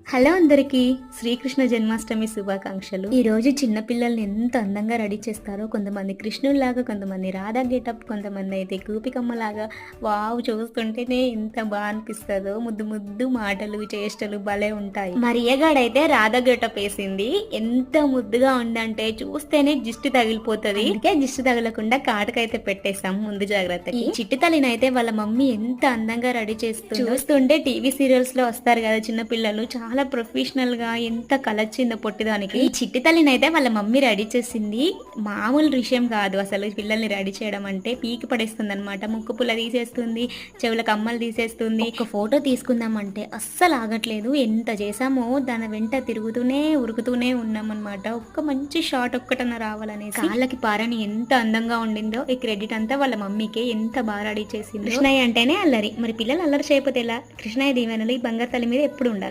Hello అందరికీ శ్రీకృష్ణ జన్మాష్టమి శుభాకాంక్షలు. ఈ రోజు చిన్న పిల్లల్ని ఎంత అందంగా రెడీ చేస్తారో, కొంతమంది కృష్ణుల్లాగా, కొంతమంది రాధా గెటప్, కొంతమంది అయితే గోపికమ్మలాగా. వావ్, చూస్తుంటేనే ఎంత బాగా అనిపిస్తుందో. ముద్దు ముద్దు మాటలు చేష్టలు భలే ఉంటాయి. మరియగాడైతే రాధా గెటప్ వేసింది, ఎంత ముద్దుగా ఉందంటే చూస్తేనే దిష్టి తగిలిపోతుంది. అందుకే దిష్టి తగలకుండా కాటకైతే పెట్టేస్తాం ముందు జాగ్రత్త. ఈ చిట్టి తల్లినైతే వాళ్ళ మమ్మీ ఎంత అందంగా రెడీ చేస్తుంది. చూస్తుంటే టీవీ సీరియల్స్ లో వస్తారు కదా చిన్న పిల్లలు, చాలా ప్రొఫెషనల్ గా ఎంత కలొచ్చిందో పొట్టిదానికి. ఈ చిట్టి తల్లిని అయితే వాళ్ళ మమ్మీ రెడీ చేసింది. మామూలు విషయం కాదు అసలు పిల్లల్ని రెడీ చేయడం అంటే. పీకి పడేస్తుంది అనమాట. ముక్కు పుల్ల తీసేస్తుంది, చెవుల కమ్మలు తీసేస్తుంది. ఒక ఫోటో తీసుకుందామంటే అస్సలు ఆగట్లేదు. ఎంత చేసామో దాని వెంట తిరుగుతూనే ఉరుకుతూనే ఉన్నామన్నమాట. ఒక్క మంచి షాట్ ఒక్కటన్నా రావాలనేసి. కాళ్ళకి పారని ఎంత అందంగా ఉండిందో. ఈ క్రెడిట్ అంతా వాళ్ళ మమ్మీకే. ఎంత బాగా రెడీ చేసింది. కృష్ణయ్య అంటేనే అల్లరి, మరి పిల్లలు అల్లరి చేయకపోతే ఎలా? కృష్ణయ్య దీవెనలు ఈ బంగారు తల్లి మీద ఎప్పుడు ఉండాలి.